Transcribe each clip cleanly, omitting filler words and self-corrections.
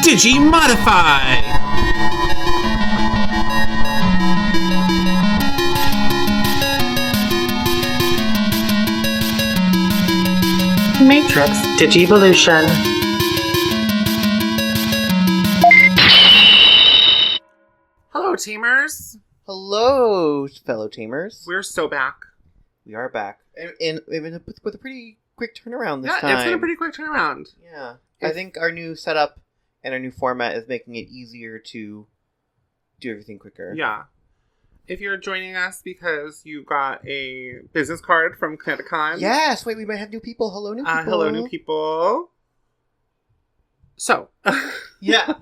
Digimodify! Matrix Digivolution. Hello, Tamers. Hello, fellow Tamers. We're so back. We are back. And with a pretty quick turnaround this time. Yeah, it's been a pretty quick turnaround. Yeah. I think our new setup and our new format is making it easier to do everything quicker. Yeah. If you're joining us because you got a business card from ConnectiCon. Yes! Wait, we might have new people. Hello, new people. Hello, new people. So. Yeah.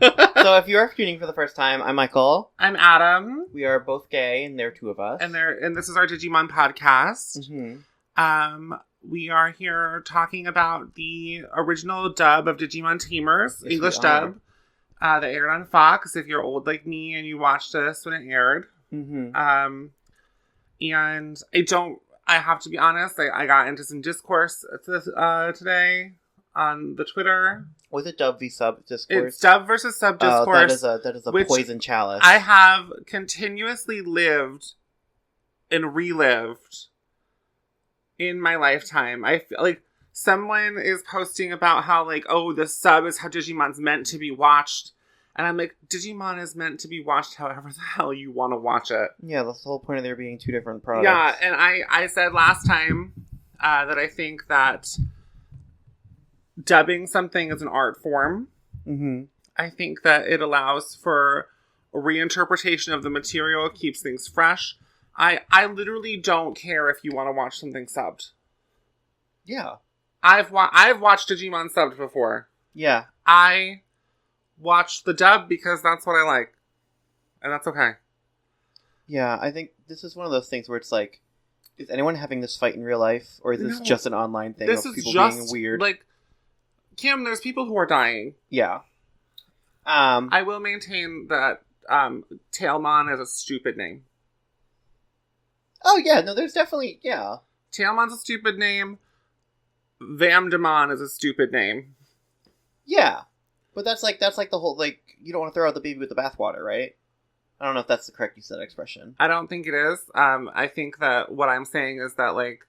So if you are tuning for the first time, I'm Michael. I'm Adam. We are both gay, and there are two of us. And this is our Digimon podcast. Mm-hmm. We are here talking about the original dub of Digimon Tamers, Yes, English dub, that aired on Fox. If you're old like me and you watched this when it aired. Mm-hmm. And I have to be honest, I got into some discourse today on the Twitter. Was it dub v sub discourse? It's dub versus sub discourse. That is a poison chalice. I have continuously lived and relived in my lifetime. I feel like someone is posting about how, like, oh, the sub is how Digimon's meant to be watched. And I'm like, Digimon is meant to be watched however the hell you want to watch it. Yeah, that's the whole point of there being two different products. Yeah, and I said last time that I think that dubbing something is an art form. Mm-hmm. I think that it allows for a reinterpretation of the material, keeps things fresh. I literally don't care if you want to watch something subbed. Yeah. I've watched Digimon subbed before. Yeah. I watched the dub because that's what I like. And that's okay. Yeah, I think this is one of those things where it's like, is anyone having this fight in real life? Or is this just an online thing of people being weird? Like, Kim, there's people who are dying. Yeah. I will maintain that Tailmon is a stupid name. Oh, yeah, no, there's definitely, yeah. Tailmon's a stupid name. Vamdemon is a stupid name. Yeah. But that's like the whole, like, you don't want to throw out the baby with the bathwater, right? I don't know if that's the correct use of that expression. I don't think it is. I think that what I'm saying is that, like,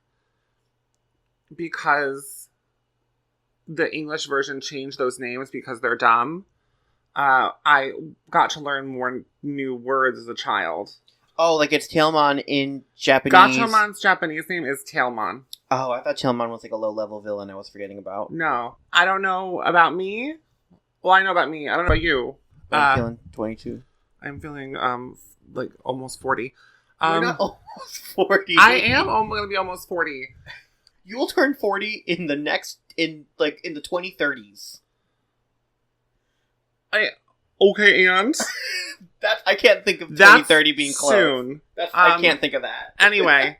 because the English version changed those names because they're dumb, I got to learn more new words as a child. Oh, like it's Tailmon in Japanese. Gatomon's Japanese name is Tailmon. Oh, I thought Tailmon was like a low-level villain I was forgetting about. No. I don't know about me. Well, I know about me. I don't know about you. I'm feeling 22. I'm feeling, like, almost 40. You're not almost 40. I am going to be almost 40. You will turn 40 in the 2030s. Okay, and? That I can't think of 2030 being close. Soon. I can't think of that. Anyway.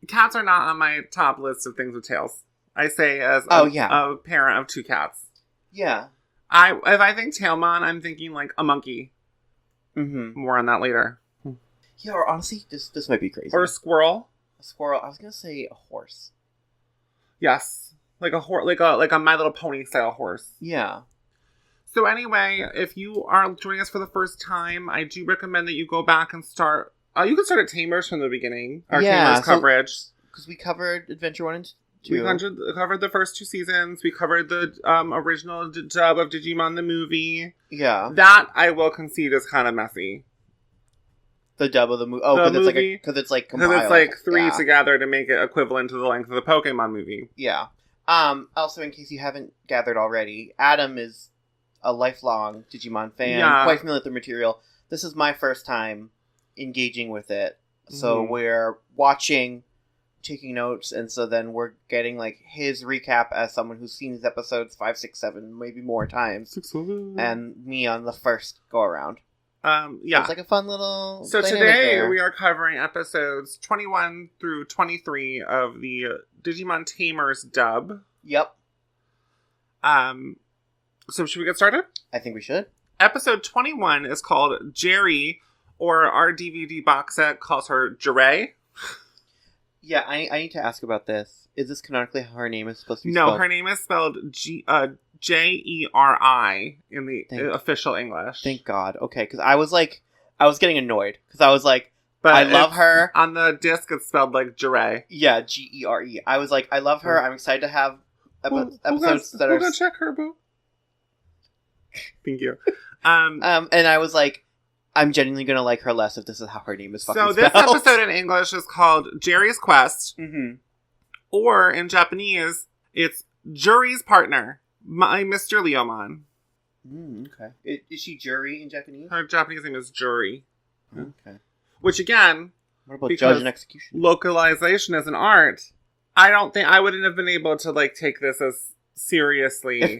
Cats are not on my top list of things with tails. I say as a parent of two cats. Yeah. If I think Tailmon, I'm thinking like a monkey. Mm-hmm. More on that later. Yeah, or honestly, this might be crazy. Or a squirrel. A squirrel. I was gonna say a horse. Yes, like a horse, like a My Little Pony style horse. Yeah. So anyway, if you are joining us for the first time, I do recommend that you go back and start. You can start at Tamers from the beginning. Our Tamers coverage, because we covered Adventure 1 and 2. We covered the first two seasons. We covered the original dub of Digimon the movie. Yeah, that I will concede is kind of messy. The dub of the movie. Oh, because it's like compiled. Because it's like three together to make it equivalent to the length of the Pokemon movie. Yeah. Also, in case you haven't gathered already, Adam is a lifelong Digimon fan, quite familiar with the material. This is my first time engaging with it, so we're watching, taking notes, and so then we're getting like his recap as someone who's seen these episodes 5, 6, 7, maybe more times, 6, 7. and me on the first go around. Yeah, so it's like a fun little. So today we are covering episodes 21 through 23 of the Digimon Tamers dub. Yep. So should we get started? I think we should. Episode 21 is called Jere, or our DVD box set calls her Jere. Yeah, I need to ask about this. Is this canonically how her name is supposed to be spelled? spelled? No, her name is spelled Jeri in the official English. Thank God. Okay, because I was getting annoyed. Because I was like, but I love her. On the disc, it's spelled like Jere. Yeah, Gere. I was like, I love her. I'm excited to have episodes that are... We'll go check her, boo. Thank you. And I was like, I'm genuinely going to like her less if this is how her name is fucking spelled. So this episode in English is called Jerry's Quest. Mm-hmm. Or in Japanese, it's Jury's Partner, my Mr. Leomon. Okay. Is she Jury in Japanese? Her Japanese name is Jury. Okay. Which again, what about judge and execution? Localization as an art, I don't think I wouldn't have been able to like take this as seriously if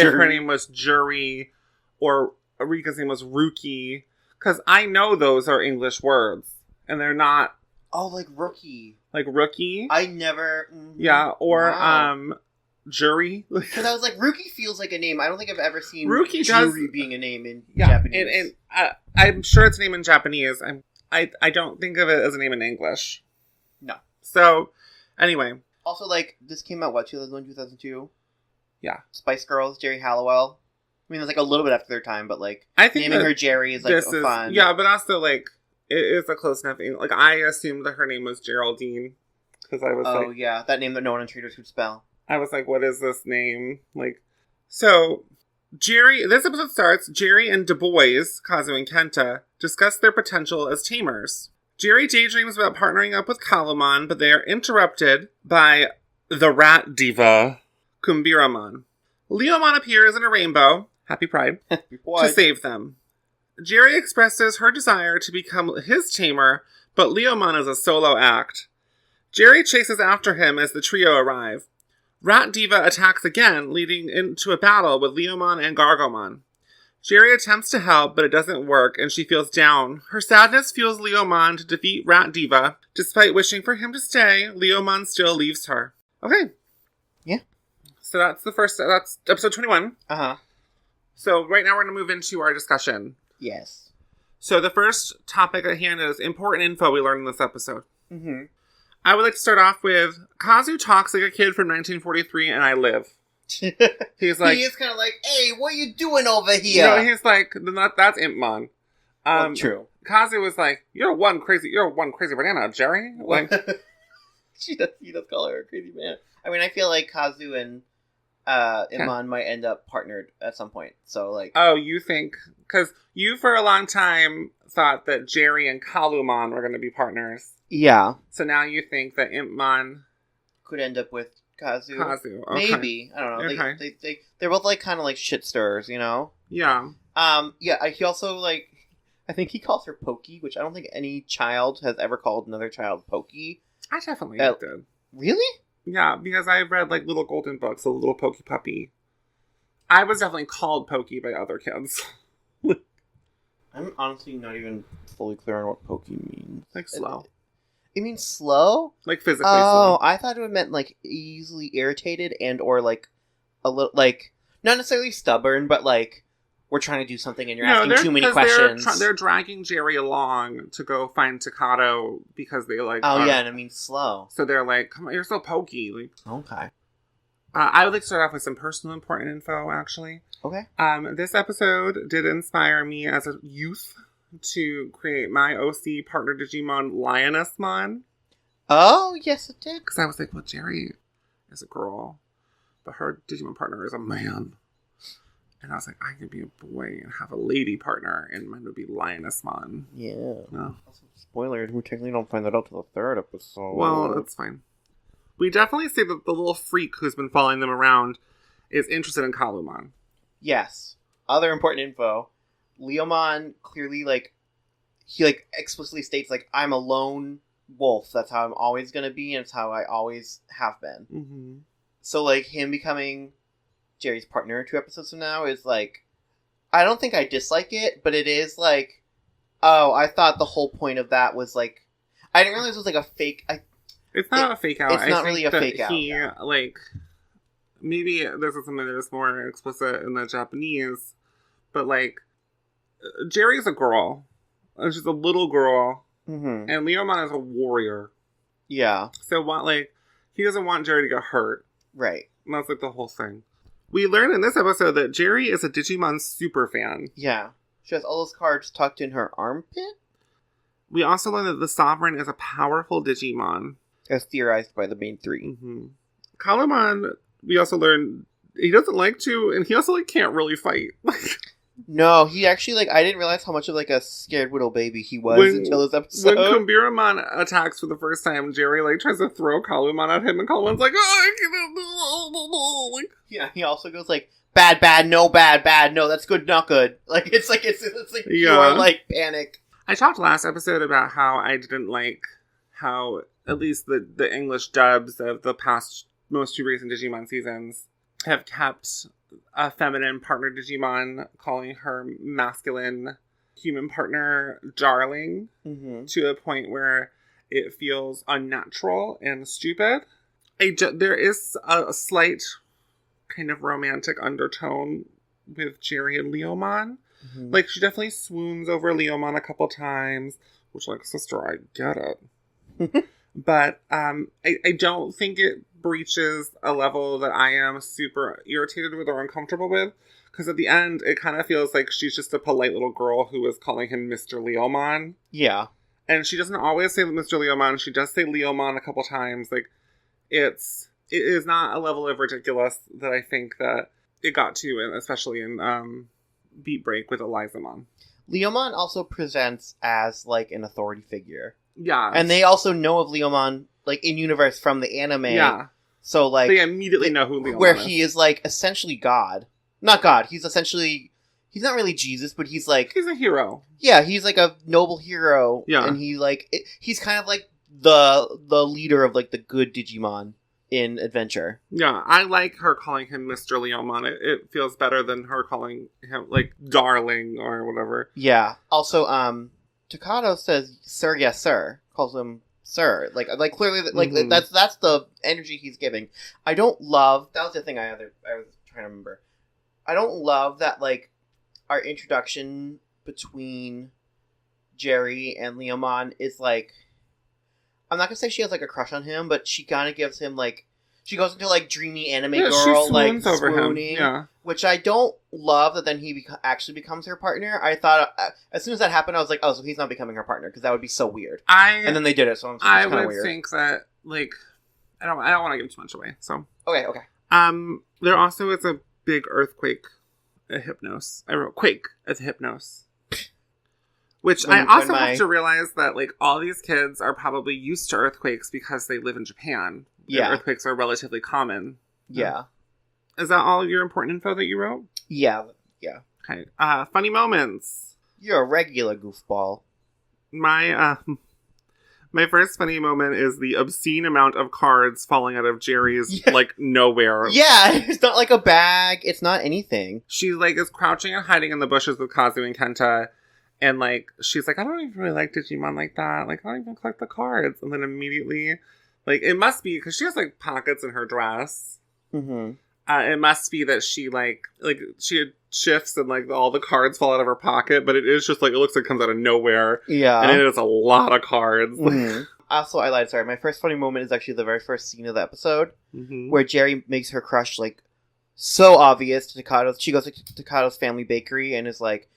her name was Jury or Rika's name was Ruki, because I know those are English words and they're not. Oh, like rookie. Like rookie? I never... Mm-hmm. Yeah, or Jury. Because I was like, Rookie feels like a name. I don't think I've ever seen Rookie Jury being a name in Japanese. And I'm sure it's a name in Japanese. I don't think of it as a name in English. No. So, anyway. Also, like, this came out, 2001, 2002? Yeah. Spice Girls, Jerry Halliwell. I mean, it's like a little bit after their time, but like, I think naming her Jerry is like fun. Yeah, but also like, it is a close enough. Like, I assumed that her name was Geraldine. Because I was like... Oh, yeah. That name that no one in Traders could spell. I was like, what is this name? Like, so, this episode starts, Jere and Du Bois, Kazu and Kenta, discuss their potential as Tamers. Jere daydreams about partnering up with Kalumon, but they are interrupted by the rat diva, Kumbiramon. Leomon appears in a rainbow, happy pride, to save them. Jere expresses her desire to become his tamer, but Leomon is a solo act. Jere chases after him as the trio arrive. Rat Diva attacks again, leading into a battle with Leomon and Gargomon. Jere attempts to help, but it doesn't work, and she feels down. Her sadness fuels Leomon to defeat Rat Diva. Despite wishing for him to stay, Leomon still leaves her. Okay. Yeah. So that's episode 21. Uh-huh. So right now we're going to move into our discussion. Yes. So the first topic at hand is important info we learned in this episode. Mm-hmm. I would like to start off with, Kazu talks like a kid from 1943 and I live. He's like... He is kind of like, hey, what are you doing over here? You know, he's like, that's Impmon. Well, true. Kazu was like, you're one crazy banana, Jere. Like, he does call her a crazy man. I mean, I feel like Kazu and Impmon might end up partnered at some point. So, like... Oh, you think... Because you, for a long time, thought that Jere and Kalumon were going to be partners. Yeah. So now you think that Impmon... could end up with Kazu. Okay. Maybe. I don't know. Okay. They're both, like, kind of like shit stirrers, you know? Yeah. Yeah, he also, like... I think he calls her Pokey, which I don't think any child has ever called another child Pokey. I definitely did. Really? Yeah, because I've read, like, little golden books, a little Pokey puppy. I was definitely called Pokey by other kids. I'm honestly not even fully clear on what Pokey means. Like slow. It means slow? Like physically slow. Oh, I thought it meant, like, easily irritated and or, like, a little, like, not necessarily stubborn, but, like, we're trying to do something and you're asking too many questions. They're dragging Jere along to go find Takato because they, like... Oh, yeah, and it means slow. So they're like, come on, you're so pokey. Like, okay. I would like to start off with some personal important info, actually. Okay. This episode did inspire me as a youth to create my OC partner Digimon, Lionessmon. Oh, yes, it did. Because I was like, well, Jere is a girl, but her Digimon partner is a man. And I was like, I could be a boy and have a lady partner, and mine would be Lionessmon. Yeah. No. Spoilers, we technically don't find that out till the third episode. Well, that's fine. We definitely see that the little freak who's been following them around is interested in Kalumon. Yes. Other important info. Leomon clearly, like, he, like, explicitly states, like, I'm a lone wolf. That's how I'm always going to be, and it's how I always have been. Mm-hmm. So, like, him becoming Jerry's partner 2 episodes from now is, like, I don't think I dislike it, but it is, like, oh, I thought the whole point of that was, like, I didn't realize it was, like, a fake... It's not a fake out. It's not really a fake out. He, like... Maybe this is something that is more explicit in the Japanese, but, like, Jerry's a girl. She's a little girl. Mm-hmm. And Leomon is a warrior. Yeah. So, he doesn't want Jere to get hurt. Right. And that's, like, the whole thing. We learn in this episode that Jere is a Digimon super fan. Yeah. She has all those cards tucked in her armpit. We also learn that the Sovereign is a powerful Digimon. As theorized by the main three. Mm-hmm. Kalumon, we also learn, he doesn't like to, and he also, like, can't really fight. No, he actually, like, I didn't realize how much of, like, a scared little baby he was until this episode. When Kumbiramon attacks for the first time, Jere, like, tries to throw Kalumon at him, and Kalumon's like, oh, I can't. Like, yeah, he also goes, like, bad, no, that's good, not good. Like, it's like pure, like, panic. I talked last episode about how I didn't like how, at least the English dubs of the past, most two recent Digimon seasons have kept a feminine partner Digimon calling her masculine human partner darling to a point where it feels unnatural and stupid. There is a slight kind of romantic undertone with Jere and Leomon. Like, she definitely swoons over Leomon a couple times, which, like, sister, I get it. But I don't think it breaches a level that I am super irritated with or uncomfortable with. Because at the end, it kind of feels like she's just a polite little girl who is calling him Mr. Leomon. Yeah. And she doesn't always say Mr. Leomon. She does say Leomon a couple times. Like, it is not a level of ridiculous that I think that it got to, and especially in Beat Break with Elizamon. Leomon also presents as, like, an authority figure. Yeah. And they also know of Leomon, like, in universe from the anime. Yeah. So, like... They immediately know who Leomon is. Where he is, like, essentially God. Not God. He's essentially... He's not really Jesus, but he's, like... He's a hero. Yeah, he's, like, a noble hero. Yeah. And he, like... he's kind of, like, the leader of, like, the good Digimon in Adventure. Yeah, I like her calling him Mr. Leomon. It feels better than her calling him, like, darling or whatever. Yeah. Also, Takato says, sir, yes, sir. Calls him sir. Like clearly, like, that's the energy he's giving. I don't love... That was the thing I was trying to remember. I don't love that, like, our introduction between Jere and Leomon is, like... I'm not gonna say she has, like, a crush on him, but she kind of gives him, like... She goes into, like, dreamy anime girl, like, swooning. Yeah. Which I don't love that then he actually becomes her partner. I thought, as soon as that happened, I was like, oh, so he's not becoming her partner, because that would be so weird. And then they did it, so it's kind of weird. I would think that, like... I don't want to give too much away, so... Okay. There also is a big earthquake at HYPNOS. I wrote Quake at HYPNOS. Which I also have to realize that, like, all these kids are probably used to earthquakes because they live in Japan. Yeah. Earthquakes are relatively common. Yeah. Is that all your important info that you wrote? Yeah. Okay. Funny moments. You're a regular goofball. My first funny moment is the obscene amount of cards falling out of Jere's, like, nowhere. Yeah, it's not like a bag. It's not anything. She, like, is crouching and hiding in the bushes with Kazu and Kenta. And, like, she's like, I don't even really like Digimon like that. Like, I don't even collect the cards. And then immediately, like, it must be, because she has, like, pockets in her dress. It must be that she, like she shifts and, like, all the cards fall out of her pocket. But it is just, like, it looks like it comes out of nowhere. Yeah. And it is a lot of cards. Also, I lied, sorry. My first funny moment is actually the very first scene of the episode. Where Jere makes her crush, like, so obvious to Takato. She goes to Takato's family bakery and is like,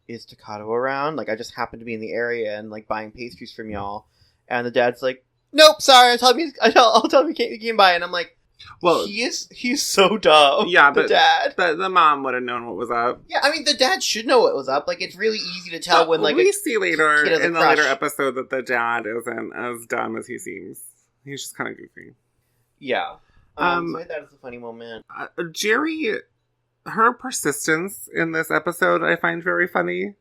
is Takato around? Like, I just happened to be in the area and, like, buying pastries from y'all. And the dad's like, nope, sorry, I'll tell him you came by. And I'm like, well, he's so dumb. Yeah, the dad. But the mom would have known what was up. Yeah, I mean, the dad should know what was up. Like, it's really easy to tell when, like, we see later in the later episode that the dad isn't as dumb as he seems. He's just kind of goofy. Yeah. So that is a funny moment. Jere... Her persistence in this episode, I find very funny.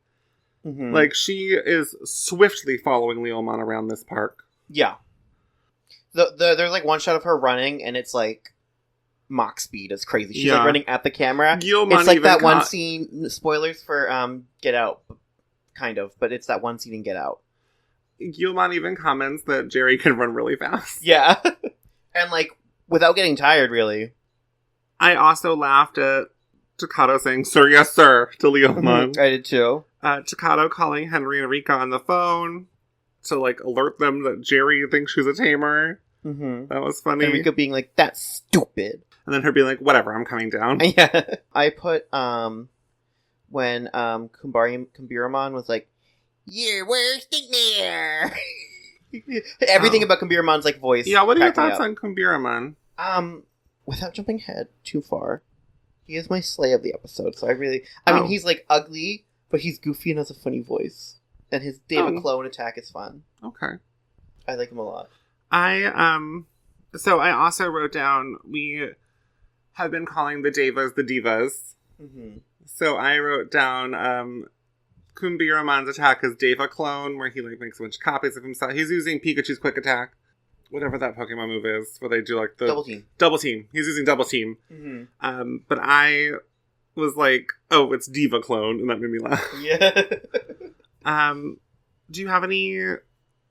Like, she is swiftly following Leomon around this park. Yeah. There's, like, one shot of her running, and it's, like, Mach speed. It's crazy. She's, like, running at the camera. It's, like, that one scene, spoilers for Get Out, kind of, but it's that one scene in Get Out. Guilmon even comments that Jere can run really fast. Yeah. And, like, without getting tired, really. I also laughed at Takato saying, sir, yes, sir, to Leomon. I did too. Takato calling Henry and Rika on the phone to, like, alert them that Jere thinks she's a tamer. That was funny. And Rika being like, that's stupid. And then her being like, whatever, I'm coming down. Yeah. I put, when Kumbiramon was like, "You're worst nightmare." Everything about Kumbiramon's like voice. Yeah, what are your thoughts on Kumbiramon? Without jumping ahead too far, he is my slay of the episode. So I mean, he's like ugly, but he's goofy and has a funny voice. And his David Clone attack is fun. Okay. I like him a lot. So I also wrote down, we have been calling the Devas the Divas. Mm-hmm. So I wrote down, Kumbiramon's attack is Deva Clone, where he like makes a bunch of copies of himself. He's using Pikachu's quick attack, whatever that Pokemon move is, where they do like the double team. He's using double team. Mm-hmm. But I was like, oh, it's Diva Clone, and that made me laugh. Yeah. Do you have any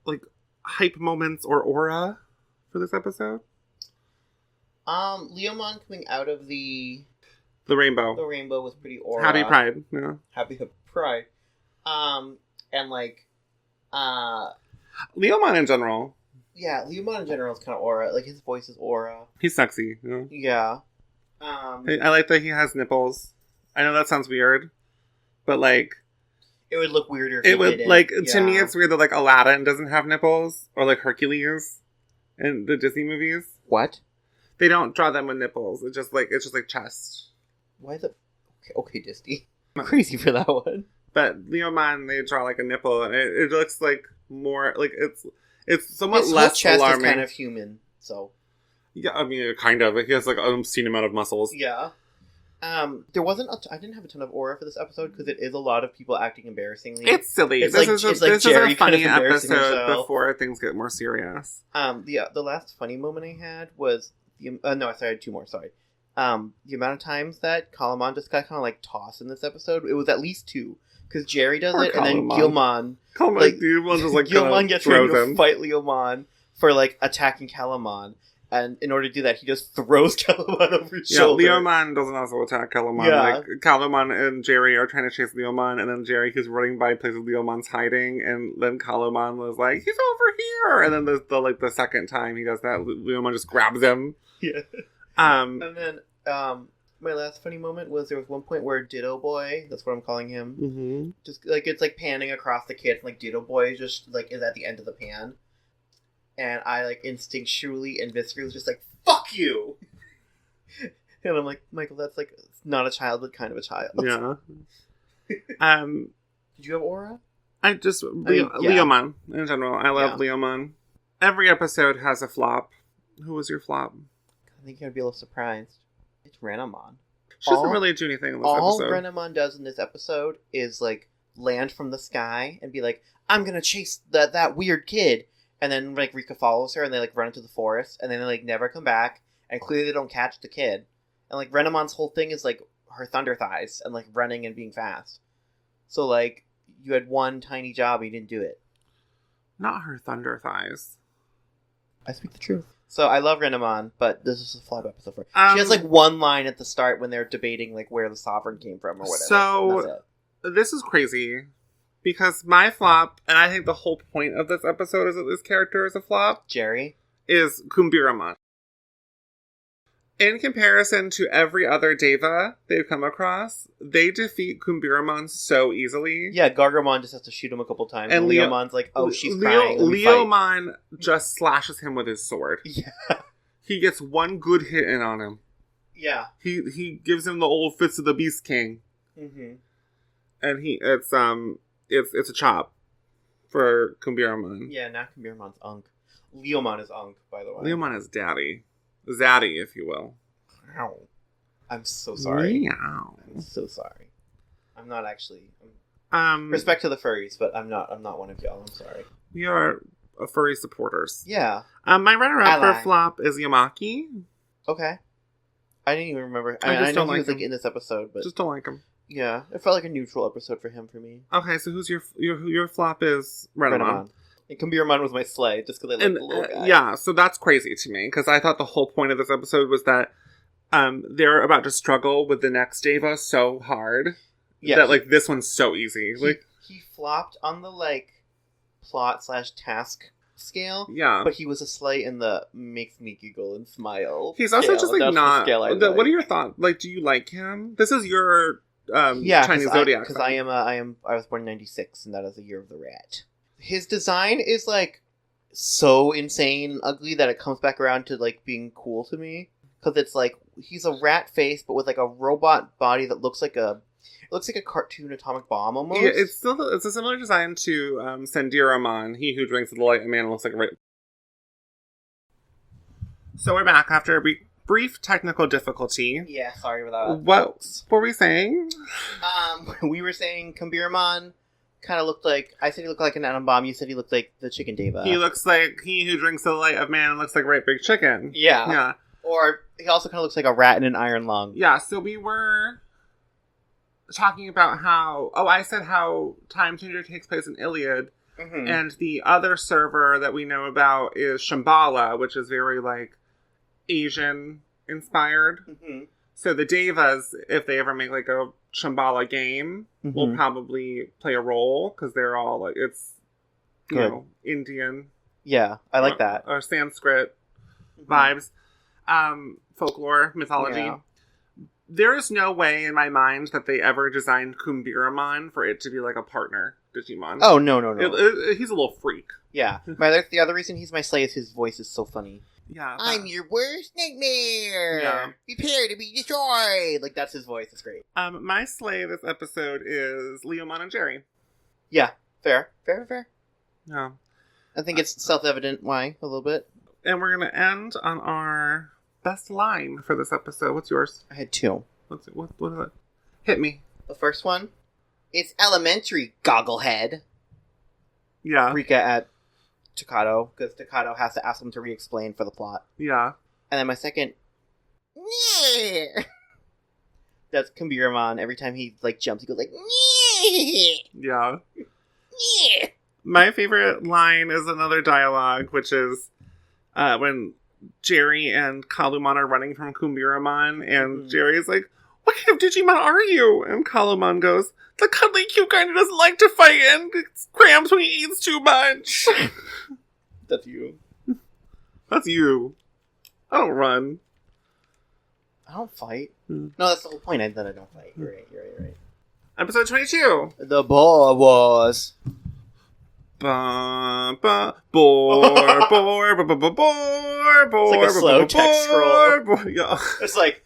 like hype moments or aura for this episode? Leomon coming out of the rainbow. The rainbow was pretty aura. Happy Pride. Yeah. Happy Pride. And like, Leomon in general. Yeah, Leomon in general is kind of aura. Like, his voice is aura. He's sexy. You know? Yeah. I like that he has nipples. I know that sounds weird, but like, it would look weirder if it would didn't. like to me. It's weird that like Aladdin doesn't have nipples, or like Hercules in the Disney movies. What? They don't draw them with nipples. It's just like chest. Why the? Okay, Disney. I'm crazy for that one. But Leomon, they draw like a nipple, and it looks like more like it's somewhat his less whole chest alarming. Is kind of human, so yeah, I mean, kind of. He has like an obscene amount of muscles. Yeah. There wasn't. I didn't have a ton of aura for this episode because it is a lot of people acting embarrassingly. It's silly. It's this like is Jere a funny kind of episode before things get more serious. The last funny moment I had was I had two more. Sorry. The amount of times that Kalamon just got kind of like tossed in this episode, it was at least two. Because Jere does it, and then Gilmon just like Gilmon gets ready to him. fight Leomon for like attacking Calamon. And in order to do that, he just throws Calamon over his shoulder. Leomon doesn't also attack Calamon. Yeah. Like, Calamon and Jere are trying to chase Leomon, and then Jere, who's running by places Leomon's hiding, and then Calamon was like, he's over here! And then the second time he does that, Leomon just grabs him. Yeah. And then, my last funny moment was there was one point where Ditto Boy, that's what I'm calling him, mm-hmm. just, like, it's, like, panning across the kid, and, like, Ditto Boy just, like, is at the end of the pan. And I, like, instinctually and viscerally was just like, fuck you! And I'm like, Michael, that's, like, not a child, but kind of a child. Yeah. Did you have aura? Leomon, in general. I love Yeah. Leomon. Every episode has a flop. Who was your flop? I think you're gonna be a little surprised. It's Renamon. She doesn't really do anything in this all episode. All Renamon does in this episode is, like, land from the sky and be like, I'm gonna chase that weird kid. And then, like, Rika follows her, and they, like, run into the forest, and then they, like, never come back, and clearly they don't catch the kid. And, like, Renamon's whole thing is, like, her thunder thighs, and, like, running and being fast. So, like, you had one tiny job, and you didn't do it. Not her thunder thighs. I speak the truth. So, I love Renamon, but this is a flop episode for her. She has, like, one line at the start when they're debating, like, where the Sovereign came from, or whatever. So, this is crazy. Because my flop, and I think the whole point of this episode is that this character is a flop. Jere? Is Kumbiramon. In comparison to every other Deva they've come across, they defeat Kumbiramon so easily. Yeah, Gargamon just has to shoot him a couple times. And Leomon's like, oh, she's crying. Leomon just slashes him with his sword. Yeah. He gets one good hit in on him. Yeah. He gives him the old Fist of the Beast King. Mm-hmm. And it's a chop for Kumbiramon. Yeah, not Kumbiramon's Unk. Leomon is Unk, by the way. Leomon is Daddy. Zaddy, if you will. Ow. I'm so sorry. Meow. I'm so sorry. I'm not actually... respect to the furries, but I'm not one of y'all. I'm sorry. We are furry supporters. Yeah. My runner-up for flop is Yamaki. Okay. I didn't even remember. I know he was like in this episode, but... Just don't like him. Yeah, it felt like a neutral episode for him for me. Okay, so who's your flop is Renamon. And Kumbiramon was my slay, just because I like the little guy. Yeah, so that's crazy to me, because I thought the whole point of this episode was that they're about to struggle with the next Deva so hard that, like, this one's so easy. He flopped on the, like, plot/task scale. Yeah. But he was a slight in the makes me giggle and smile. He's also just, like, That's not... Like. What are your thoughts? Like, do you like him? This is your Chinese zodiac. Because I was born in 96, and that is the year of the rat. His design is, like, so insane and ugly that it comes back around to, like, being cool to me. Because it's, like, he's a rat face, but with, like, a robot body that looks like a... It looks like a cartoon atomic bomb, almost. Yeah, it's a similar design to Sendiramon, he who drinks the light of man looks like a... So we're back after a brief technical difficulty. Yeah, sorry about that. What were we saying? We were saying Kambiramon kind of looked like... I said he looked like an atom bomb. You said he looked like the Chicken Deva. He looks like he who drinks the light of man looks like a great big chicken. Yeah. Yeah. Or he also kind of looks like a rat in an iron lung. Yeah, so we were talking about how... Oh, I said how Time Changer takes place in Iliad. Mm-hmm. And the other server that we know about is Shambhala, which is very, like, Asian-inspired. Mm-hmm. So the Devas, if they ever make, like, a Shambhala game, mm-hmm. will probably play a role, because they're all, like, it's, you know, Indian. Yeah, I like that. Or Sanskrit mm-hmm. vibes. Folklore, mythology. Yeah. There is no way in my mind that they ever designed Kumbiramon for it to be like a partner Digimon. Oh, no. He's a little freak. Yeah. The other reason he's my slay is his voice is so funny. Yeah. I'm your worst nightmare. Yeah. Prepare to be destroyed. Like, that's his voice. It's great. My slay this episode is Leomon and Jere. Yeah. Fair. Yeah. I think it's self-evident why, a little bit. And we're going to end on our best line for this episode. What's yours? I had two. What is it? Hit me. The first one, it's elementary, gogglehead. Yeah. Rika at Takato, because Takato has to ask him to re-explain for the plot. Yeah. And then my second, yeah. That's Kambiramon. Every time he, like, jumps, he goes like, yeah. Yeah. My favorite line is another dialogue, which is when Jere and Kalumon are running from Kumbiramon, and mm-hmm. Jere is like, "What kind of Digimon are you?" And Kalumon goes, "The cuddly cute guy who doesn't like to fight and gets cramps when he eats too much." That's you. That's you. I don't run. I don't fight. No, that's the whole point. That I don't fight. You're right. Episode 22. The Boar Wars. Boar. It's like a slow text scroll. Yeah. It's like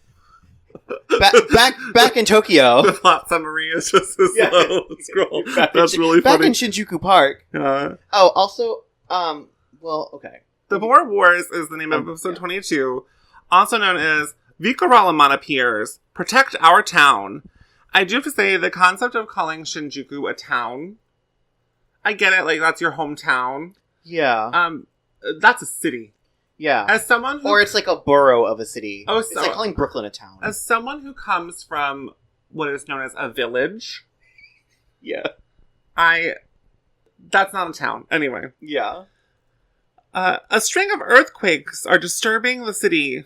back in Tokyo. The plot summary is just a slow scroll. That's really funny. Back in Shinjuku Park. Oh, also, well, okay. The Boar Wars is the name of episode 22, also known as Vikaralaman appears. Protect our town. I do have to say, the concept of calling Shinjuku a town, I get it, like, that's your hometown. Yeah. That's a city. Yeah. As someone who... Or it's like a borough of a city. Oh, it's like calling Brooklyn a town. As someone who comes from what is known as a village... Yeah. That's not a town. Anyway. Yeah. A string of earthquakes are disturbing the city.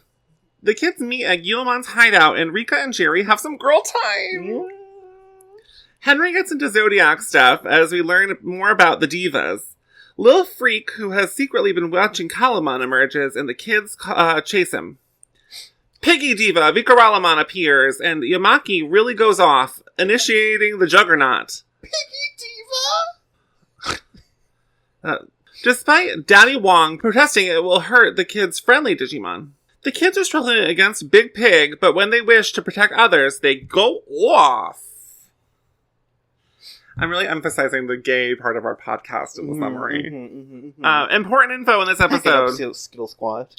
The kids meet at Guillemon's hideout, and Rika and Jere have some girl time. Mm. Henry gets into Zodiac stuff as we learn more about the divas. Lil Freak, who has secretly been watching Kalumon, emerges, and the kids chase him. Piggy Diva, Vikaralaman appears, and Yamaki really goes off, initiating the Juggernaut. Piggy Diva? Despite Daddy Wong protesting it will hurt the kids' friendly Digimon. The kids are struggling against Big Pig, but when they wish to protect others, they go off. I'm really emphasizing the gay part of our podcast in the summary. Important info in this episode. Skittle Squad.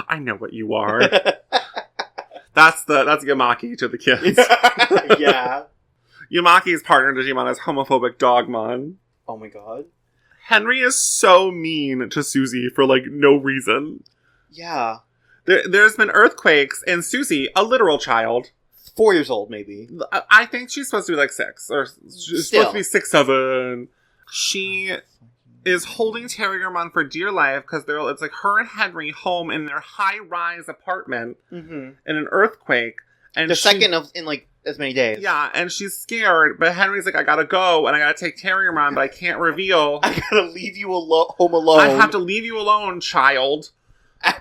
I know what you are. That's Yamaki to the kids. Yeah. Yamaki's partner Digimon is homophobic Dogmon. Oh my god. Henry is so mean to Susie for, like, no reason. Yeah. There's been earthquakes, and Susie, a literal child... 4 years old, maybe. I think she's supposed to be, like, 6. Or she's supposed to be 6, 7. She is holding Terriermon for dear life, because it's, like, her and Henry home in their high-rise apartment in an earthquake. And second in, like, as many days. Yeah, and she's scared, but Henry's like, I gotta go, and I gotta take Terriermon, but I can't reveal. I gotta leave you home alone. I have to leave you alone, child.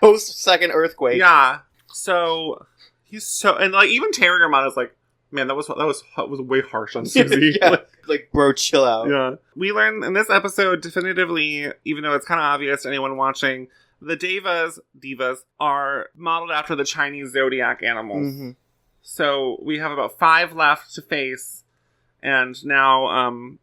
Post second earthquake. Yeah. So he's so, and like even Terriermon is like, man, that was way harsh on Susie. Yeah. Like, bro, chill out. Yeah. We learn in this episode definitively, even though it's kind of obvious to anyone watching, the divas are modeled after the Chinese zodiac animals. Mm-hmm. So we have about 5 left to face, and now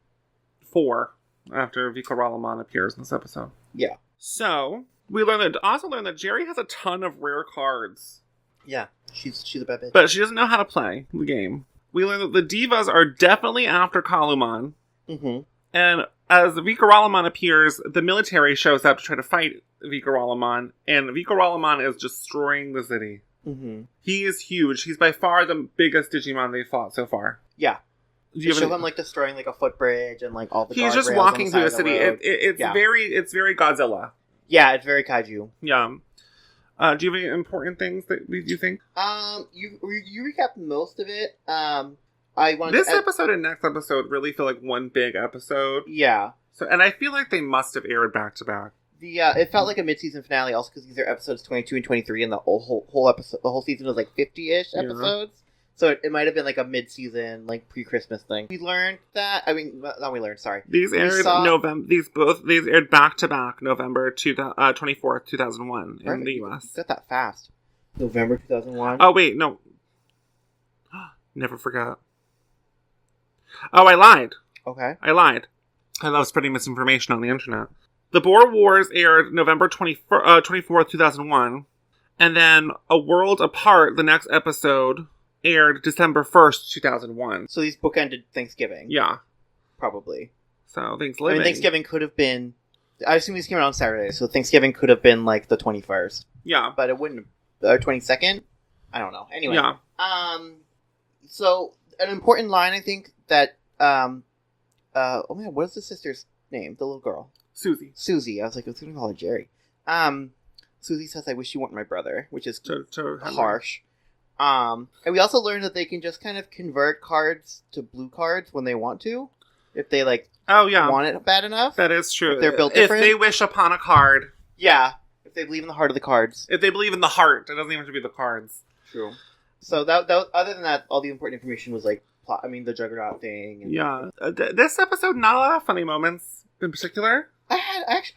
4 after Vikaralamon appears in this episode. Yeah. So we learn that Jere has a ton of rare cards. Yeah, she's a bad bitch. But she doesn't know how to play the game. We learn that the divas are definitely after Kalumon. Mm-hmm. And as Vikaralamon appears, the military shows up to try to fight Vikaralamon, and Vikaralamon is destroying the city. Mm-hmm. He is huge. He's by far the biggest Digimon they've fought so far. Yeah. You show him like destroying like a footbridge and like all the. He's just walking through the city. It's very Godzilla. Yeah, it's very kaiju. Yeah. Do you have any important things that you think? You recapped most of it. This episode and next episode really feel like one big episode. Yeah. So, and I feel like they must have aired back to back. It felt like a mid-season finale, also because these are episodes 22 and 23, and the whole episode, the whole season was like 50-ish episodes. So it might have been like a mid-season, like pre-Christmas thing. We learned that. I mean, not we learned. Sorry. These aired November. These aired back to back, November 24th, 2001 in the US. Got that fast. November 2001. Oh wait, no. Never forgot. Oh, I lied. Okay. I lied. I love spreading misinformation on the internet. The Boer Wars aired November 24th, 2001. And then A World Apart, the next episode, aired December 1st, 2001. So these bookended Thanksgiving. Yeah. Probably. So Thanksgiving. I mean, Thanksgiving could have been... I assume these came out on Saturday, so Thanksgiving could have been like the 21st. Yeah. But it wouldn't have... 22nd? I don't know. Anyway. Yeah. So, an important line, I think, that... oh my god, what is the sister's name? The little girl. Susie. I was like, I was going to call her Jerry. Susie says, I wish you weren't my brother, which is harsh. And we also learned that they can just kind of convert cards to blue cards when they want to. If they, like, want it bad enough. That is true. If they're built different. If they wish upon a card. Yeah. If they believe in the heart of the cards. If they believe in the heart. It doesn't even have to be the cards. True. So, that other than that, all the important information was, like, the Juggernaut thing. And... Yeah. This episode, not a lot of funny moments in particular.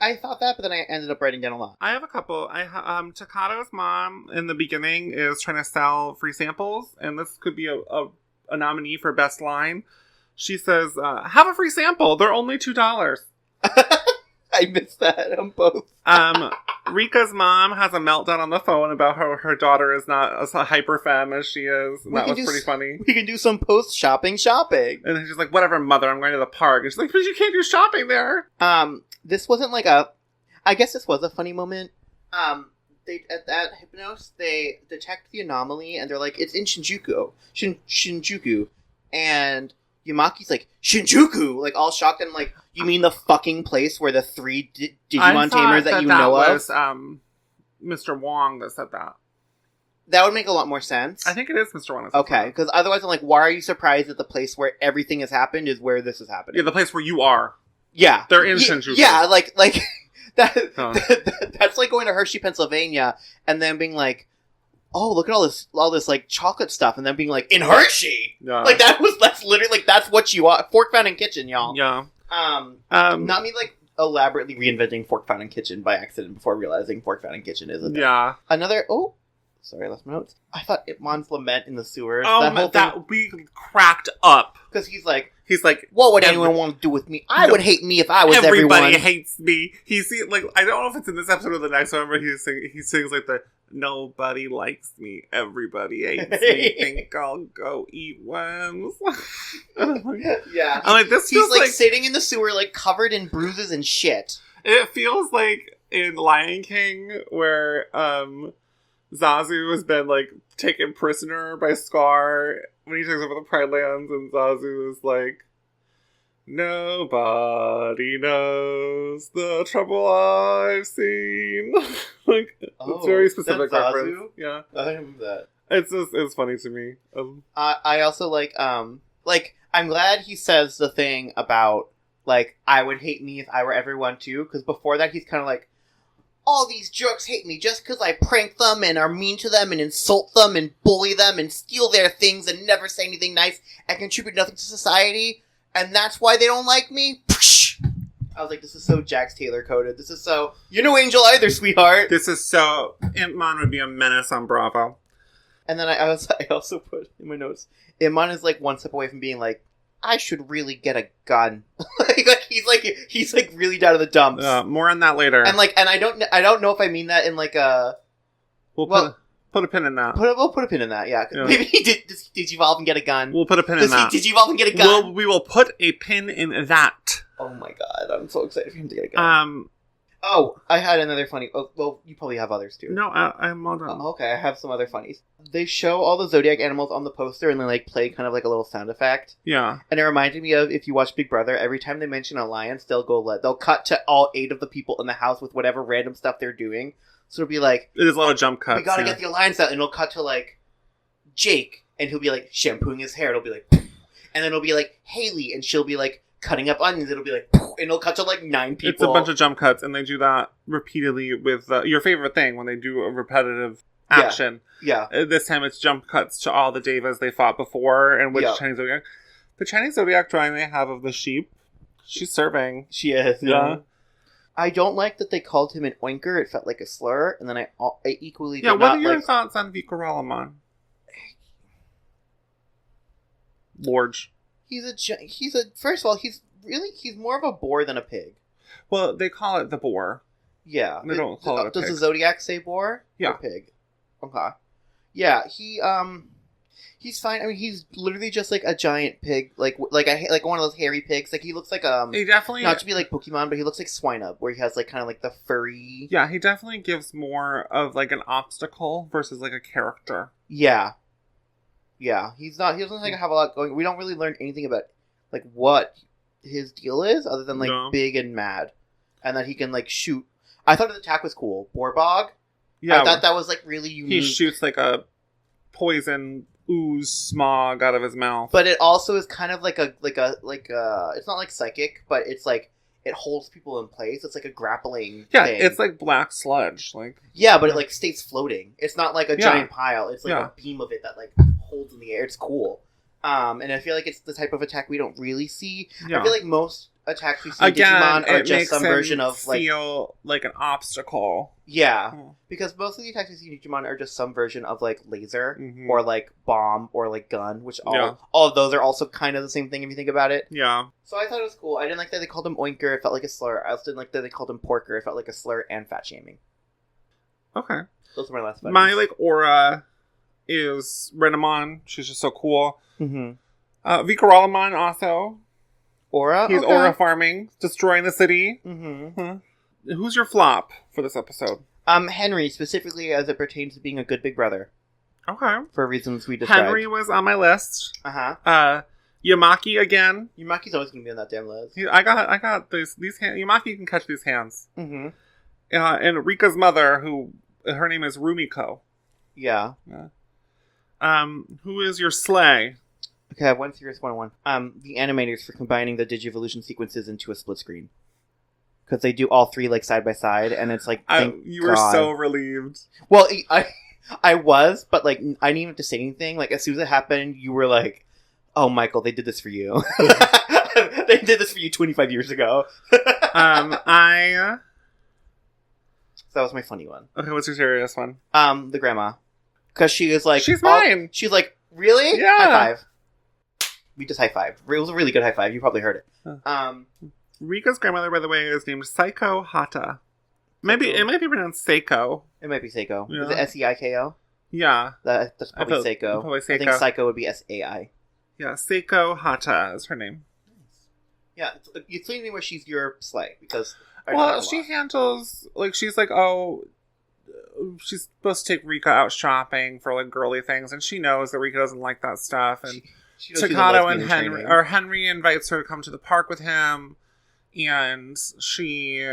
I thought that, but then I ended up writing down a lot. I have a couple. Takato's mom in the beginning is trying to sell free samples, and this could be a nominee for best line. She says, have a free sample. They're only $2. I missed that on both. Rika's mom has a meltdown on the phone about how her daughter is not as hyper femme as she is. And that was pretty funny. We can do some post-shopping. And she's like, whatever, mother, I'm going to the park. And she's like, but you can't do shopping there. This wasn't like I guess this was a funny moment. They at HYPNOS, they detect the anomaly, and they're like, it's in Shinjuku. And Yumaki's like, Shinjuku! Like, all shocked, and like, you mean the fucking place where the 3 Digimon Tamers that you know of? Was, Mr. Wong that said that. That would make a lot more sense. I think it is Mr. Wong. Okay, because otherwise I'm like, why are you surprised that the place where everything has happened is where this is happening? Yeah, the place where you are. Yeah. They're in Shinjuku. Yeah, like that's like going to Hershey, Pennsylvania, and then being like, oh, look at all this like chocolate stuff, and then being like, in Hershey! Yeah. Like, that's literally, like, that's what you are. Fork Fountain Kitchen, y'all. Yeah. Not me, like, elaborately reinventing Fork Fountain Kitchen by accident before realizing Fork Fountain Kitchen is a thing. Yeah. Sorry, I lost my notes. I thought Ipmon's lament in the sewers. We cracked up. Because he's like, what would anyone want to do with me? I would hate me if I was everybody hates me. Like, I don't know if it's in this episode or the next one, but he sings like the, nobody likes me, everybody hates me, think I'll go eat worms. Yeah. I'm like, this feels he's like sitting in the sewer, like, covered in bruises and shit. It feels like in Lion King, where, Zazu has been, like, taken prisoner by Scar when he takes over the Pride Lands, and Zazu is like, nobody knows the trouble I've seen. Like, it's very specific reference. Zazu? Yeah. I remember that. It's funny to me. I also like, I'm glad he says the thing about, like, I would hate me if I were everyone too, because before that he's kind of like, all these jerks hate me just because I prank them and are mean to them and insult them and bully them and steal their things and never say anything nice and contribute nothing to society, and that's why they don't like me? I was like, this is so Jax Taylor coded. This is so, you're no angel either, sweetheart. This is so, Impmon would be a menace on Bravo. And then I also put in my notes, Impmon is like one step away from being like, I should really get a gun. he's really down to the dumps. More on that later. And I don't know if I mean that in like a. We'll put a pin in that. We'll put a pin in that. Yeah. Maybe he did evolve and get a gun. We'll put a pin in that. Did evolve and get a gun? We will put a pin in that. Oh my god! I'm so excited for him to get a gun. Oh, I had another funny... Oh, well, you probably have others, too. No, I'm all done. Oh, okay, I have some other funnies. They show all the Zodiac animals on the poster, and they, like, play kind of like a little sound effect. Yeah. And it reminded me of, if you watch Big Brother, every time they mention alliance, they'll cut to all 8 of the people in the house with whatever random stuff they're doing. So it'll be like... There's a lot of jump cuts. We gotta get the alliance out, and it'll cut to, like, Jake, and he'll be, like, shampooing his hair. It'll be like... And then it'll be, like, Haley, and she'll be, like, cutting up onions. It'll be like... And it'll cut to, like, 9 people. It's a bunch of jump cuts, and they do that repeatedly with your favorite thing, when they do a repetitive action. Yeah. This time it's jump cuts to all the Devas they fought before, and which Chinese Zodiac. The Chinese Zodiac drawing they have of the sheep, she's serving. She is, yeah. I don't like that they called him an oinker. It felt like a slur, and then I equally did what not are your thoughts on Vikaralamon? Lorge. First of all, he's more of a boar than a pig. Well, they call it the boar. Yeah. They don't call it a pig. Does the Zodiac say boar? Yeah. Or pig? Okay. Yeah, he's fine. I mean, he's literally just like a giant pig, like one of those hairy pigs. Like, he looks like He definitely, not to be like Pokemon, but he looks like Swinub, where he has like kind of like the furry. Yeah, he definitely gives more of like an obstacle versus like a character. Yeah. Yeah, he doesn't like have a lot going. We don't really learn anything about like what his deal is, other than like big and mad, and that he can like shoot. I thought his attack was cool. Boarbog. Yeah, I thought that was like really unique. He shoots like a poison ooze smog out of his mouth. But it also is kind of like a it's not like psychic, but it's like it holds people in place. It's like a grappling thing. It's like black sludge. Like but it like stays floating. It's not like a giant pile. It's like a beam of it that like holds in the air. It's cool. And I feel like it's the type of attack we don't really see. Yeah. I feel like most attacks we see in Digimon are just some version of like feel like an obstacle. Yeah, because most of the attacks we see in Digimon are just some version of like laser or like bomb or like gun, which all of those are also kind of the same thing if you think about it. Yeah. So I thought it was cool. I didn't like that they called him Oinker. It felt like a slur. I also didn't like that they called him Porker. It felt like a slur and fat shaming. Okay. Those are my last buddies. My like aura is Renamon. She's just so cool. Vikaralamon also. Aura? He's aura farming, destroying the city. Who's your flop for this episode? Henry, specifically as it pertains to being a good big brother. Okay. For reasons we described. Henry was on my list. Yamaki again. Yamaki's always going to be on that damn list. I got these hands. Yamaki can catch these hands. And Rika's mother, who her name is Rumiko. Yeah. Who is your sleigh? Okay, I have one serious one. The animators for combining the Digivolution sequences into a split screen. Because they do all 3 like side by side, and it's like you were so relieved. Well, I was, but like I didn't even have to say anything. Like as soon as it happened, you were like, "Oh, Michael, they did this for you. They did this for you 25 years ago." So that was my funny one. Okay, what's your serious one? The grandma, because she is like, she's mine. She's like, really? Yeah. High five. We just high five. It was a really good high five. You probably heard it. Rika's grandmother, by the way, is named Seiko Hata. Maybe it might be pronounced Seiko. It might be Seiko. Yeah. Is it Seiko? Yeah. That's probably Seiko. Probably Seiko. I think Seiko would be Sai. Yeah, Seiko Hata is her name. Yeah, you explain to me where she's your sleigh, because she handles she's supposed to take Rika out shopping for like girly things, and she knows that Rika doesn't like that stuff, and Takato and Henry invites her to come to the park with him, and she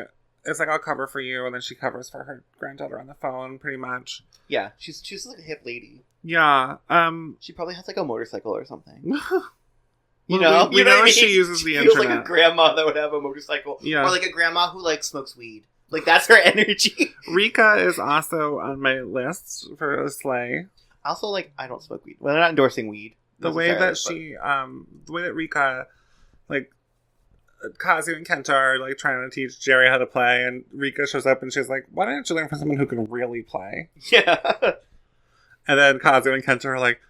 is like, I'll cover for you, and then she covers for her granddaughter on the phone, pretty much. Yeah, she's like a hip lady. Yeah. She probably has like a motorcycle or something. We know she uses the internet. Feels like a grandma that would have a motorcycle. Yeah. Or like a grandma who like smokes weed. Like that's her energy. Rika is also on my list for a sleigh. Also, like, I don't smoke weed. Well, they're not endorsing weed. The way that Rika, like, Kazu and Kenta are, like, trying to teach Jere how to play, and Rika shows up and she's like, why don't you learn from someone who can really play? Yeah. And then Kazu and Kenta are like,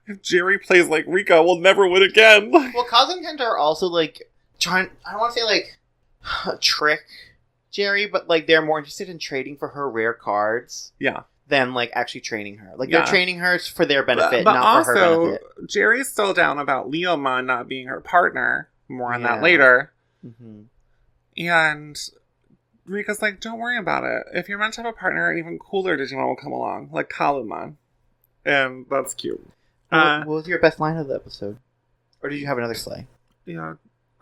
if Jere plays like Rika, we'll never win again. Well, Kazu and Kenta are also, like, I don't want to say, like, trick Jere, but, like, they're more interested in trading for her rare cards. Yeah. Than, like, actually training her. Like, they're training her for their benefit, but not also, for her benefit. Jere's still down about Leomon not being her partner. More on that later. Mm-hmm. And Rika's like, don't worry about it. If you're meant to have a partner, an even cooler Digimon will come along. Like Kalumon. And that's cute. What was your best line of the episode? Or did you have another sleigh? Yeah.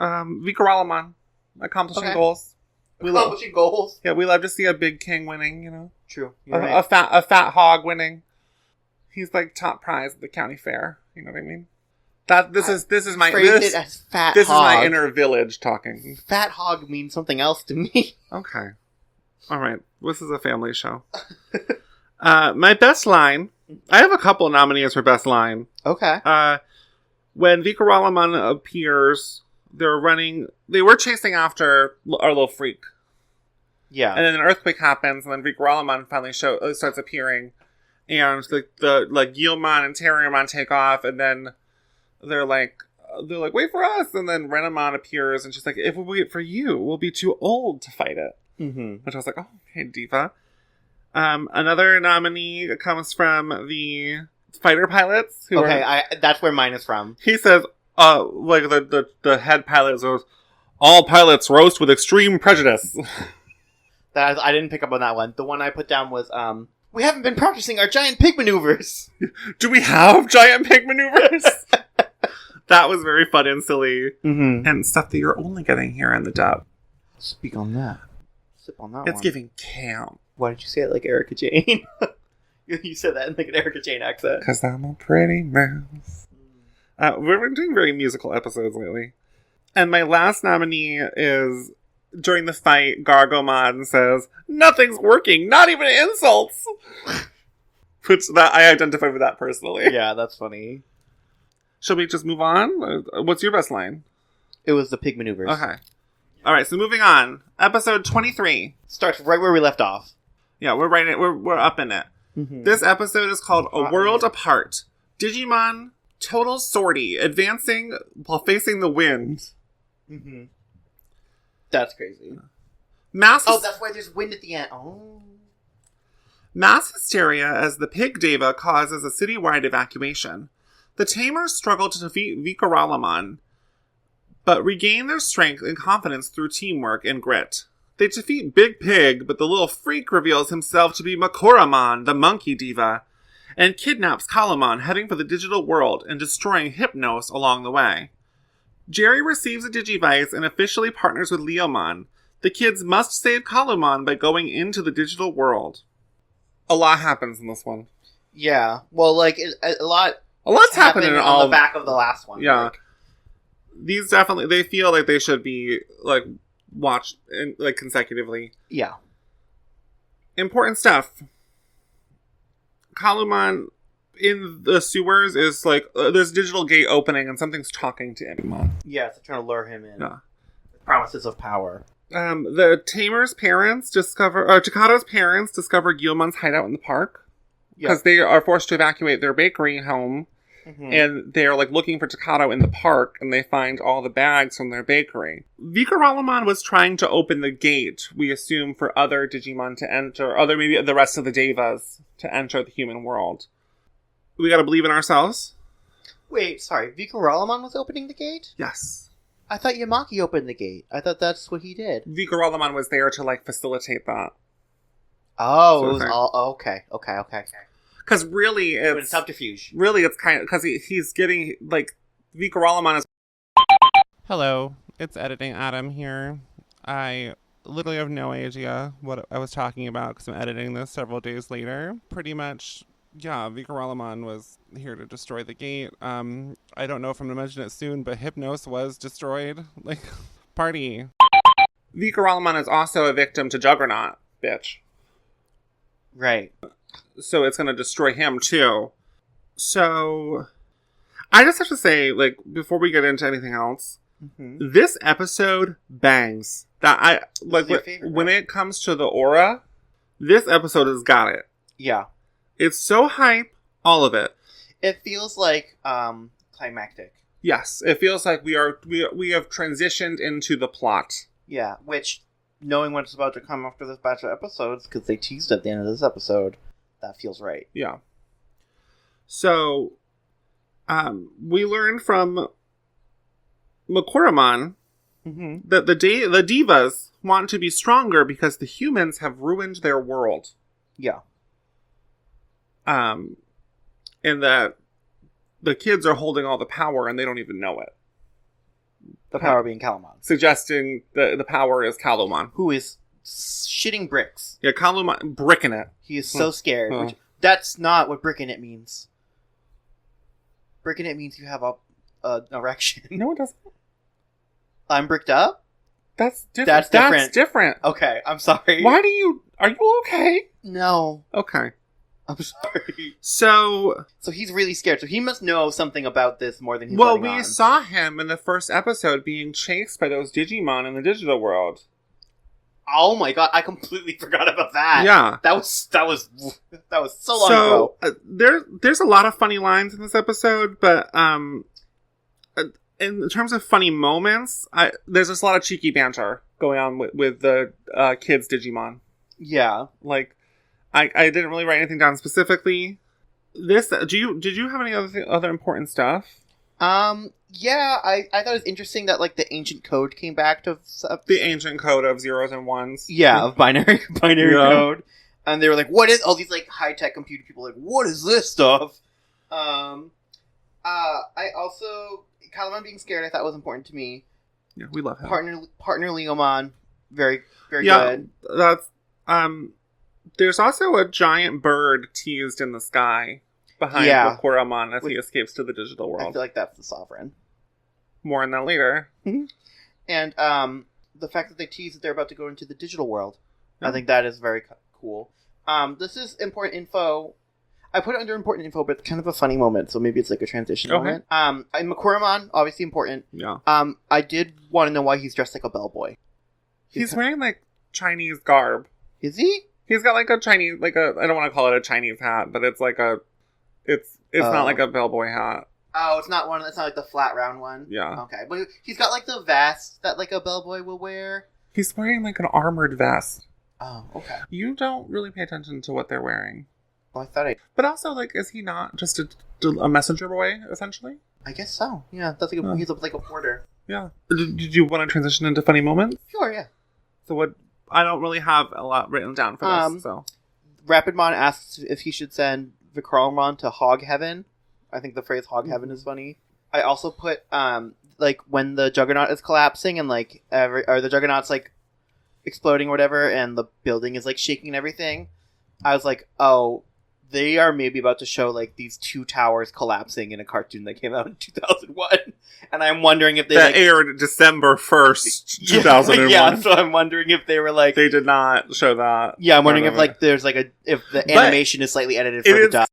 Vikaralamon. Accomplishing goals. Accomplishing goals? Yeah, we love to see a big king winning, you know? True. A fat hog winning. He's like top prize at the county fair. You know what I mean? This is my inner village talking. Fat hog means something else to me. Okay. All right. This is a family show. My best line. I have a couple nominees for best line. Okay. When Vikaralamon appears, they were chasing after our little freak. Yeah. And then an earthquake happens, and then Vikaralamon finally starts appearing. And the Guilmon and Terriermon take off, and then they're like, wait for us. And then Renamon appears, and she's like, if we wait for you, we'll be too old to fight it. Mm-hmm. Which I was like, oh, okay, diva. Another nominee comes from the fighter pilots. That's where mine is from. He says, the head pilot says, all pilots roast with extreme prejudice. I didn't pick up on that one. The one I put down was, we haven't been practicing our giant pig maneuvers. Do we have giant pig maneuvers? That was very fun and silly. Mm-hmm. And stuff that you're only getting here in the dub. Speak on that. Sip on that one. It's giving camp. Why did you say it like Erica Jane? You said that in like an Erica Jane accent. Because I'm a pretty mouse. We've been doing very musical episodes lately. And my last nominee is, during the fight, Gargomon says, nothing's working, not even insults! Which, I identify with that personally. Yeah, that's funny. Shall we just move on? What's your best line? It was the pig maneuvers. Okay. Alright, so moving on. Episode 23. Starts right where we left off. Yeah, we're up in it. Mm-hmm. This episode is called A World Apart. Digimon Total Sortie, advancing while facing the wind. Mm-hmm. That's crazy. That's why there's wind at the end. Oh. Mass hysteria as the pig deva causes a citywide evacuation. The Tamers struggle to defeat Vikaralamon, but regain their strength and confidence through teamwork and grit. They defeat Big Pig, but the little freak reveals himself to be Makoramon, the monkey diva, and kidnaps Kalumon, heading for the digital world and destroying HYPNOS along the way. Jere receives a Digivice and officially partners with Leomon. The kids must save Kalumon by going into the digital world. A lot happens in this one. Yeah. Well, like, a lot's happening on the back of the last one. Yeah. Like. These definitely, they feel like they should be, like, watched like consecutively. Yeah. Important stuff. Kalumon in the sewers is like, there's a digital gate opening and something's talking to Ep21. Yeah, it's trying to lure him in. Yeah. Promises of power. The Tamers' parents Chikato's parents discover Guilmon's hideout in the park. Because they are forced to evacuate their bakery home. Mm-hmm. And they're like looking for Chikato in the park, and they find all the bags from their bakery. Vikaralamon was trying to open the gate, we assume, for other Digimon to enter, maybe the rest of the Devas to enter the human world. We gotta believe in ourselves. Wait, sorry, Vikaralamon was opening the gate? Yes. I thought Yamaki opened the gate. I thought that's what he did. Vikaralamon was there to like facilitate that. Oh, it was all okay. Because really, it's subterfuge. Really, it's kind of because he's getting like Vikaralamon is. Hello, it's editing Adam here. I literally have no idea what I was talking about because I'm editing this several days later. Pretty much, Yeah, Vikaralamon was here to destroy the gate. I don't know if I'm going to mention it soon, but HYPNOS was destroyed. Like, party. Vikaralamon is also a victim to Juggernaut, bitch. Right. So it's going to destroy him, too. So, I just have to say, like, before we get into anything else, this episode bangs. When it comes to the aura, this episode has got it. Yeah. It's so hype, all of it. It feels like climactic. Yes, it feels like we have transitioned into the plot. Yeah, which, knowing what's about to come after this batch of episodes, because they teased at the end of this episode, that feels right. Yeah. So, we learned from Makoramon that the divas want to be stronger because the humans have ruined their world. Yeah. And that the kids are holding all the power and they don't even know it. The power being Calumon. Suggesting the power is Calumon. Who is shitting bricks. Yeah, Calumon bricking it. He is so scared. Which, that's not what bricking it means. Bricking it means you have an erection. No, it doesn't. I'm bricked up? That's different. That's different. Okay, Okay, I'm sorry. Are you okay? No. Okay. I'm sorry. So he's really scared. So he must know something about this more than he's letting on. We saw him in the first episode being chased by those Digimon in the digital world. Oh my god, I completely forgot about that. Yeah. That was so long ago. There's a lot of funny lines in this episode, but in terms of funny moments, there's just a lot of cheeky banter going on with the kids Digimon. Yeah. Like, I didn't really write anything down specifically. Did you have any other important stuff? Yeah, I thought it was interesting that, like, the ancient code came back to... The ancient code of zeros and ones. Yeah, of binary code. And they were like, what is... All these, like, high-tech computer people like, what is this stuff? I also... Calumon being scared, I thought was important to me. Yeah, we love him. Partner Leomon, very, very good. That's... There's also a giant bird teased in the sky behind Makoramon as he escapes to the digital world. I feel like that's the Sovereign. More on that later. And the fact that they tease that they're about to go into the digital world. I think that is very cool. This is important info. I put it under important info, but it's kind of a funny moment, so maybe it's like a transition moment. And Makoramon, obviously important. Yeah. I did want to know why he's dressed like a bellboy. He's wearing, like, Chinese garb. Is he? He's got, like, a Chinese, like a, I don't want to call it a Chinese hat, but it's like it's not like a bellboy hat. Oh, it's not like the flat round one? Yeah. Okay, but he's got, like, the vest that, like, a bellboy will wear. He's wearing, like, an armored vest. Oh, okay. You don't really pay attention to what they're wearing. Well, I thought But also, like, is he not just a messenger boy, essentially? I guess so. Yeah, that's like he's like a porter. Yeah. Did you want to transition into funny moments? Sure, yeah. So what... I don't really have a lot written down for this, so... Rapidmon asks if he should send Vikramon to Hog Heaven. I think the phrase Hog Heaven is funny. I also put, like, when the Juggernaut is collapsing and, like, or the Juggernaut's, like, exploding or whatever, and the building is, like, shaking and everything, I was like, oh... They are maybe about to show, like, these two towers collapsing in a cartoon that came out in 2001. And I'm wondering if they, that aired December 1st, 2001. Yeah, so I'm wondering if they were, like... They did not show that. Yeah, I'm wondering if, like, there's, like, if the animation is slightly edited for the dub.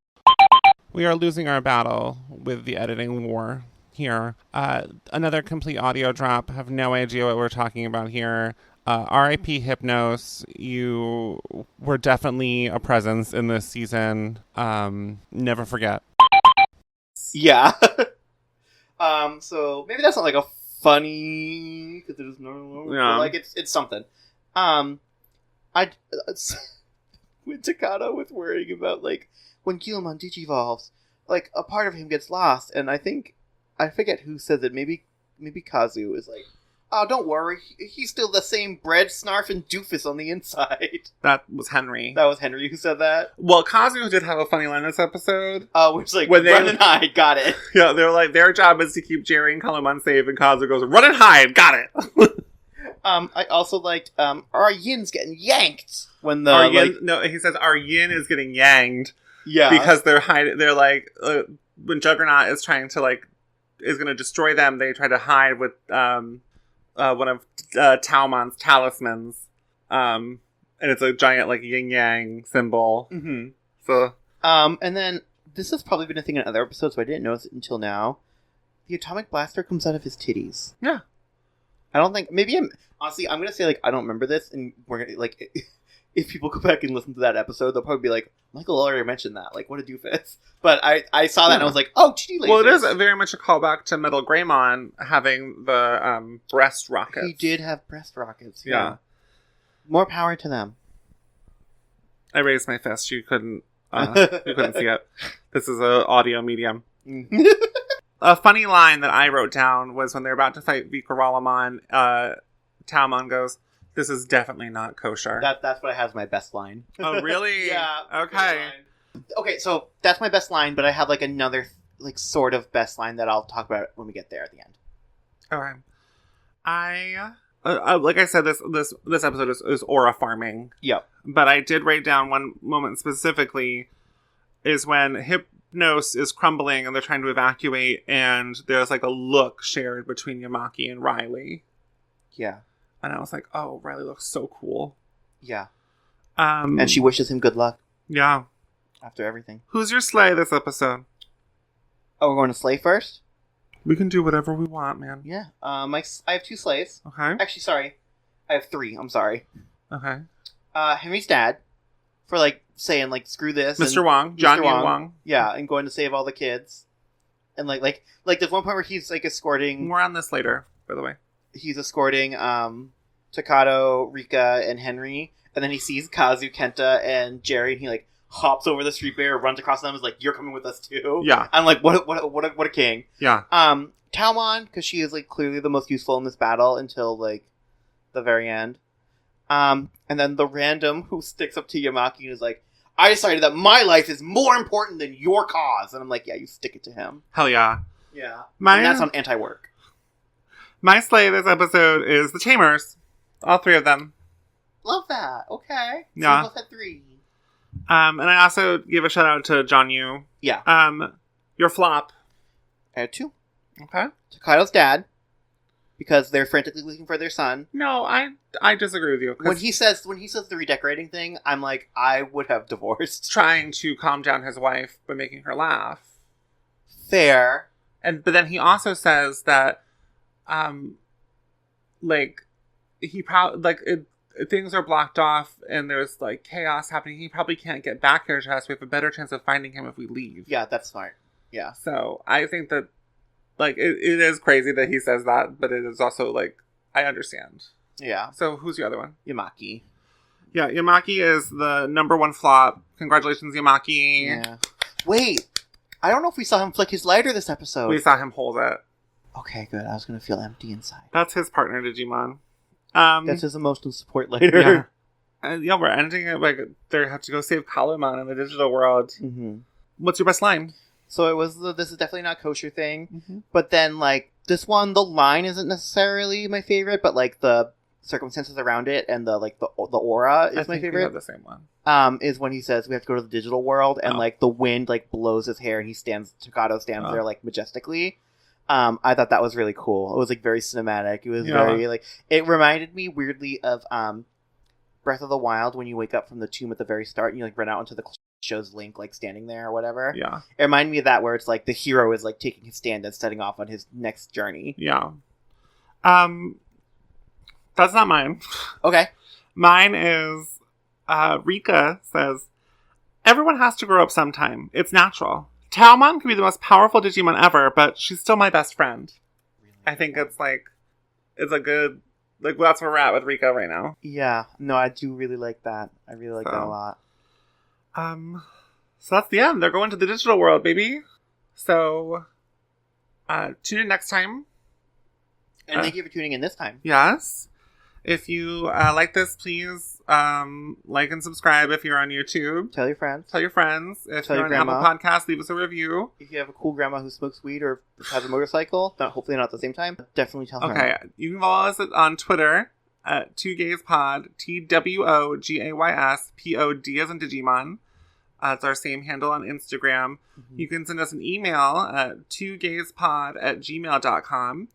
We are losing our battle with the editing war here. Another complete audio drop. Have no idea what we're talking about here. R.I.P. HYPNOS, you were definitely a presence in this season. Never forget. Yeah. So maybe that's not like a funny, because there's no, like it's something. With Takano was worrying about, like, when Guilmon digivolves, like, a part of him gets lost, and I forget who says it. Maybe Kazu is like, oh, don't worry. He's still the same bread, snarf, and doofus on the inside. That was Henry. That was Henry who said that? Well, Kazu did have a funny line this episode. Oh, which like, run and hide, got it. Yeah, they were like, their job is to keep Jere and Calumon safe, and Kazu goes, run and hide, got it. I also liked, our yin's getting yanked. When the, no, he says, our yin is getting yanked. Yeah. Because they're like, when Juggernaut is trying to, like, is going to destroy them, they try to hide with one of Talmon's talismans. And it's a giant, like, yin-yang symbol. Mm-hmm. So... and then, this has probably been a thing in other episodes, so I didn't notice it until now. The atomic blaster comes out of his titties. Yeah. I don't think... Maybe honestly, I'm going to say, like, I don't remember this, and we're going to, like... If people go back and listen to that episode, they'll probably be like, Michael already mentioned that. Like, what a doofus. But I saw that and I was like, oh, titty lasers. Well, it is very much a callback to Metal Greymon having the breast rockets. He did have breast rockets. Yeah. More power to them. I raised my fist. You couldn't see it. This is an audio medium. A funny line that I wrote down was when they're about to fight Vikaralamon, Talmon goes, "This is definitely not kosher." That's what I have as my best line. Oh, really? Yeah. Okay. Okay, so that's my best line, but I have like another like sort of best line that I'll talk about when we get there at the end. Okay. I like I said, this episode is aura farming. Yep. But I did write down one moment specifically is when HYPNOS is crumbling and they're trying to evacuate, and there's like a look shared between Yamaki and Riley. Yeah. And I was like, oh, Riley looks so cool. Yeah. And she wishes him good luck. Yeah. After everything. Who's your sleigh this episode? Oh, we're going to sleigh first? We can do whatever we want, man. Yeah. I have 2 sleighs. Okay. Actually, sorry. I have 3. I'm sorry. Okay. Henry's dad, for like saying like screw this. Mr. Wong. John Wong. Yeah, and going to save all the kids. And like there's one point where he's like escorting. More on this later, by the way. He's escorting Takato, Rika, and Henry, and then he sees Kazu, Kenta, and Jere, and he like hops over the street barrier, runs across them, and is like, "You're coming with us too." Yeah. I'm like, what a king. Yeah. Talmon, because she is like clearly the most useful in this battle until like the very end. And then the random who sticks up to Yamaki and is like, "I decided that my life is more important than your cause," and I'm like, "Yeah, you stick it to him." Hell yeah. Yeah. And that's on anti-work. My sleigh this episode is the Tamers. All 3 of them. Love that. Okay. Yeah. So we both had 3. And I also give a shout out to John Yu. Yeah. Your flop. I had 2. Okay. Takato's dad, because they're frantically looking for their son. No, I disagree with you. When he says the redecorating thing, I'm like, I would have divorced. Trying to calm down his wife by making her laugh. Fair. But then he also says that, like, he probably, like, things are blocked off and there's, like, chaos happening. He probably can't get back here to us. We have a better chance of finding him if we leave. Yeah, that's smart. Yeah. So, I think that, like, it is crazy that he says that, but it is also, like, I understand. Yeah. So, who's your other one? Yamaki. Yeah, Yamaki is the number 1 flop. Congratulations, Yamaki. Yeah. Wait, I don't know if we saw him flick his lighter this episode. We saw him hold it. Okay, good. I was going to feel empty inside. That's his partner, Digimon. That's his emotional support lighter. Yeah. Yeah, we're ending it like they have to go save Kalumon in the digital world. Mm-hmm. What's your best line? So it was this is definitely not kosher thing. Mm-hmm. But then, like, this one, the line isn't necessarily my favorite, but, like, the circumstances around it and the aura is my favorite. We have the same one. Is when he says we have to go to the digital world and like the wind like blows his hair and Takato stands there like majestically. I thought that was really cool. It was like very cinematic. It was very like, it reminded me weirdly of Breath of the Wild when you wake up from the tomb at the very start and you like run out into the shows Link like standing there or whatever. Yeah. It reminded me of that where it's like the hero is like taking his stand and setting off on his next journey. Yeah. That's not mine. Okay. Mine is Rika says, "Everyone has to grow up sometime. It's natural. Talmon can be the most powerful Digimon ever, but she's still my best friend." Really? I think it's like, it's a good, like, that's where we're at with Rika right now. Yeah. No, I do really like that. I really like that a lot. So that's the end. They're going to the digital world, baby. So, tune in next time. And thank you for tuning in this time. Yes. If you like this, please like and subscribe if you're on YouTube. Tell your friends. Tell your friends. If Tell you're your on grandma. Apple Podcasts, leave us a review. If you have a cool grandma who smokes weed or has a motorcycle, hopefully not at the same time, definitely tell her. Okay, you can follow us on Twitter at 2GaysPod, TWOGAYS, POD as in Digimon. It's our same handle on Instagram. Mm-hmm. You can send us an email at 2gayspod@gmail.com.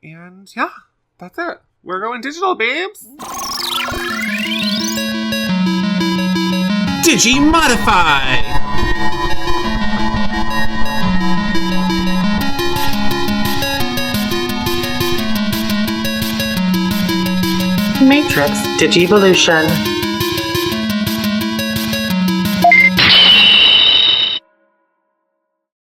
And yeah, that's it. We're going digital, babes. Digimodify! Matrix Digivolution.